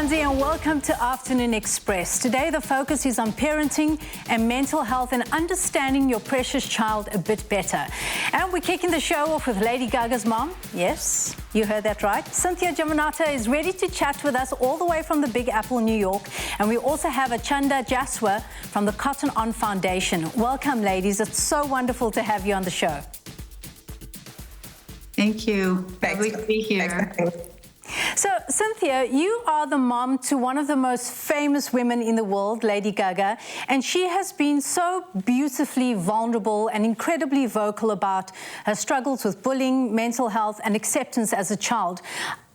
Tanzi, and welcome to Afternoon Express. Today the focus is on parenting and mental health and understanding your precious child a bit better. And we're kicking the show off with Lady Gaga's mom. Yes, you heard that right. Cynthia Germanotta is ready to chat with us all the way from the Big Apple, New York. And we also have Achanda Jaswa from the Cotton On Foundation. Welcome, ladies. It's so wonderful to have you on the show. Thank you. Lovely to be here. So, Cynthia, you are the mom to one of the most famous women in the world, Lady Gaga, and she has been so beautifully vulnerable and incredibly vocal about her struggles with bullying, mental health, and acceptance as a child.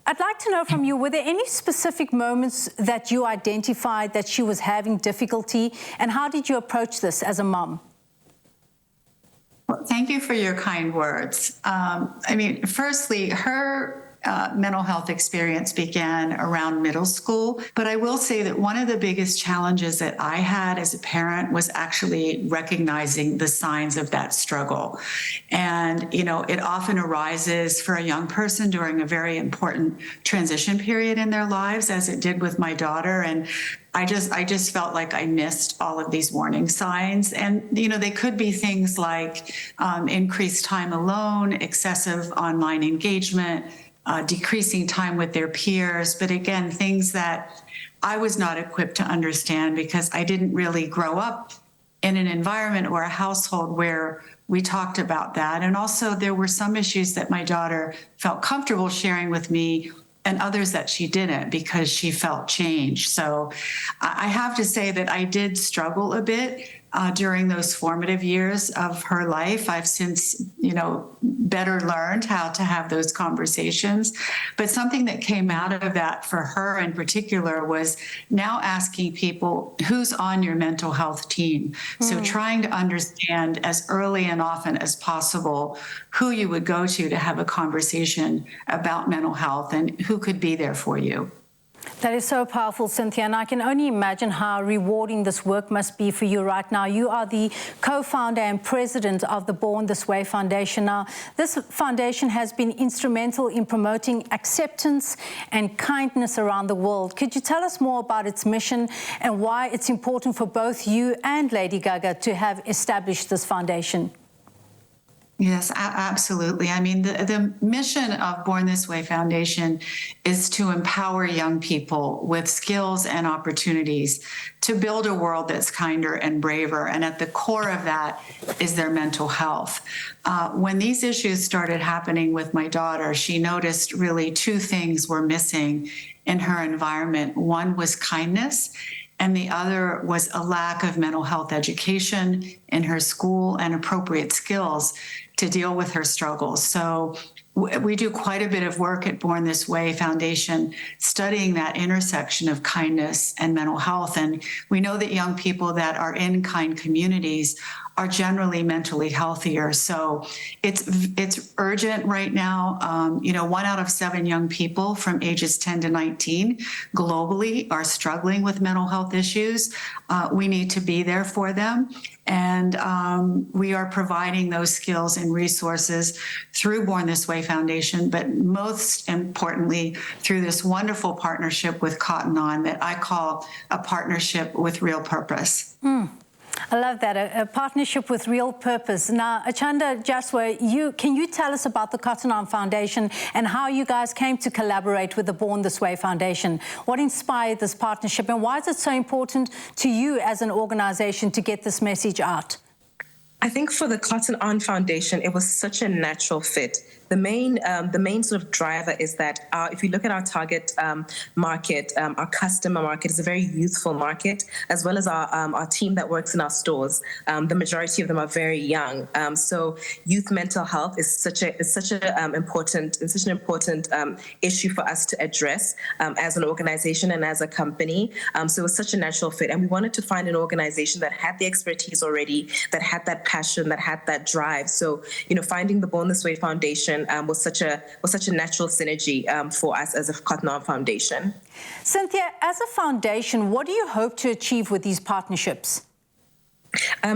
I'd like to know from you, were there any specific moments that you identified that she was having difficulty, and how did you approach this as a mom? Well, thank you for your kind words. Firstly, her mental health experience began around middle school, but I will say that one of the biggest challenges that I had as a parent was actually recognizing the signs of that struggle. And, it often arises for a young person during a very important transition period in their lives, as it did with my daughter. And I just felt like I missed all of these warning signs. And, they could be things like increased time alone, excessive online engagement, decreasing time with their peers. But again, things that I was not equipped to understand because I didn't really grow up in an environment or a household where we talked about that. And also there were some issues that my daughter felt comfortable sharing with me and others that she didn't because she felt change. So I have to say that I did struggle a bit during those formative years of her life. I've since, better learned how to have those conversations. But something that came out of that for her in particular was now asking people, who's on your mental health team? So trying to understand as early and often as possible who you would go to have a conversation about mental health and who could be there for you. That is so powerful, Cynthia, and I can only imagine how rewarding this work must be for you right now. You are the co-founder and president of the Born This Way Foundation. Now, this foundation has been instrumental in promoting acceptance and kindness around the world. Could you tell us more about its mission and why it's important for both you and Lady Gaga to have established this foundation? Yes, absolutely. The mission of Born This Way Foundation is to empower young people with skills and opportunities to build a world that's kinder and braver. And at the core of that is their mental health. When these issues started happening with my daughter, she noticed really two things were missing in her environment. One was kindness, and the other was a lack of mental health education in her school and appropriate skills to deal with her struggles. So we do quite a bit of work at Born This Way Foundation studying that intersection of kindness and mental health. And we know that young people that are in kind communities are generally mentally healthier. So it's urgent right now. 1 out of 7 young people from ages 10 to 19 globally are struggling with mental health issues. We need to be there for them. And we are providing those skills and resources through Born This Way Foundation, but most importantly, through this wonderful partnership with Cotton On that I call a partnership with real purpose. I love that, a partnership with real purpose. Now, Achanda Jaswa, can you tell us about the Cotton On Foundation and how you guys came to collaborate with the Born This Way Foundation? What inspired this partnership, and why is it so important to you as an organization to get this message out? I think for the Cotton On Foundation, it was such a natural fit. The main sort of driver is that if you look at our target market, our customer market is a very youthful market, as well as our team that works in our stores. The majority of them are very young. So youth mental health is such an important issue for us to address as an organization and as a company. So it was such a natural fit, and we wanted to find an organization that had the expertise already, that had that passion, that had that drive. So finding the Born This Way Foundation was such a natural synergy for us as a Cotton On Foundation. Cynthia, as a foundation, what do you hope to achieve with these partnerships?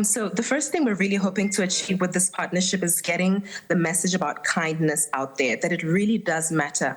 So the first thing we're really hoping to achieve with this partnership is getting the message about kindness out there, that it really does matter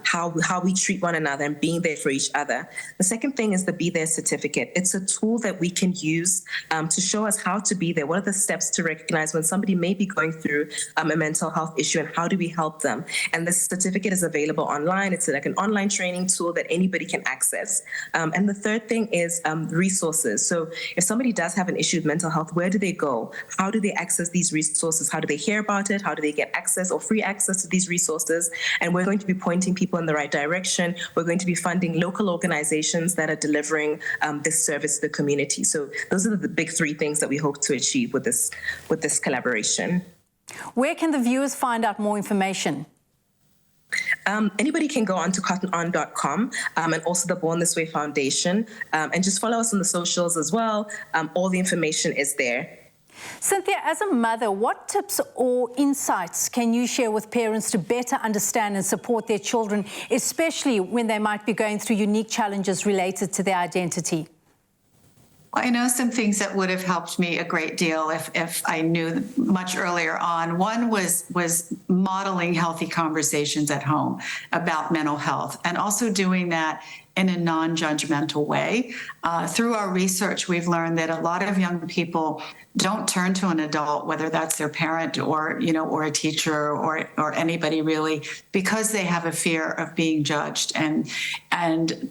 how we treat one another and being there for each other. The second thing is the Be There certificate. It's a tool that we can use to show us how to be there. What are the steps to recognize when somebody may be going through a mental health issue, and how do we help them? And this certificate is available online. It's like an online training tool that anybody can access. And the third thing is resources. So if somebody does have an issue with mental health, where do they go? How do they access these resources? How do they hear about it? How do they get access or free access to these resources? And we're going to be pointing people in the right direction. We're going to be funding local organizations that are delivering this service to the community. So those are the big three things that we hope to achieve with this collaboration. Where can the viewers find out more information? Anybody can go on to cottonon.com and also the Born This Way Foundation, and just follow us on the socials as well. All the information is there. Cynthia, as a mother, what tips or insights can you share with parents to better understand and support their children, especially when they might be going through unique challenges related to their identity? I know some things that would have helped me a great deal if I knew much earlier on. One was modeling healthy conversations at home about mental health, and also doing that in a non-judgmental way. Through our research, we've learned that a lot of young people don't turn to an adult, whether that's their parent or a teacher or anybody really, because they have a fear of being judged, and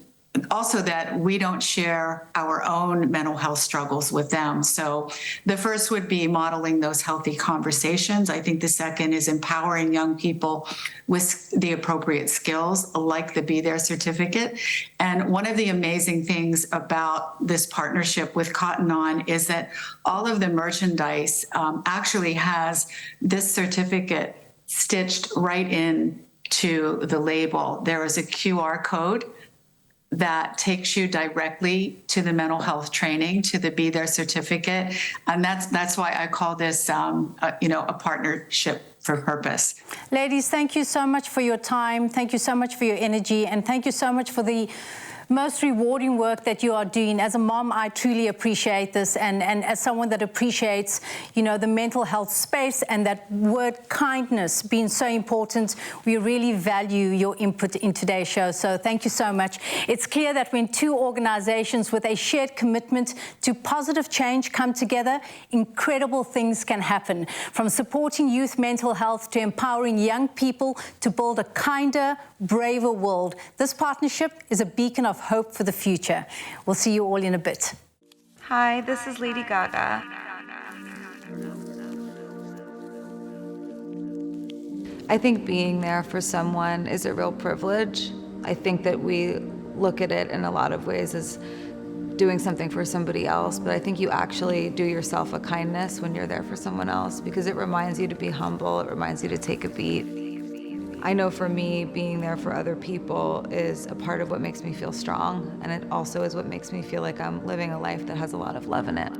also that we don't share our own mental health struggles with them. So the first would be modeling those healthy conversations. I think the second is empowering young people with the appropriate skills, like the Be There certificate. And one of the amazing things about this partnership with Cotton On is that all of the merchandise actually has this certificate stitched right in to the label. There is a QR code that takes you directly to the mental health training, to the Be There certificate. And that's why I call this, a partnership for purpose. Ladies, thank you so much for your time. Thank you so much for your energy. And thank you so much for the most rewarding work that you are doing. As a mom, I truly appreciate this, and as someone that appreciates, the mental health space and that word kindness being so important, we really value your input in today's show. So thank you so much. It's clear that when two organizations with a shared commitment to positive change come together, incredible things can happen. From supporting youth mental health to empowering young people to build a kinder, braver world, this partnership is a beacon of hope for the future. We'll see you all in a bit. Hi, this is Lady Gaga. I think being there for someone is a real privilege. I think that we look at it in a lot of ways as doing something for somebody else, but I think you actually do yourself a kindness when you're there for someone else, because it reminds you to be humble, it reminds you to take a beat. I know for me, being there for other people is a part of what makes me feel strong, and it also is what makes me feel like I'm living a life that has a lot of love in it.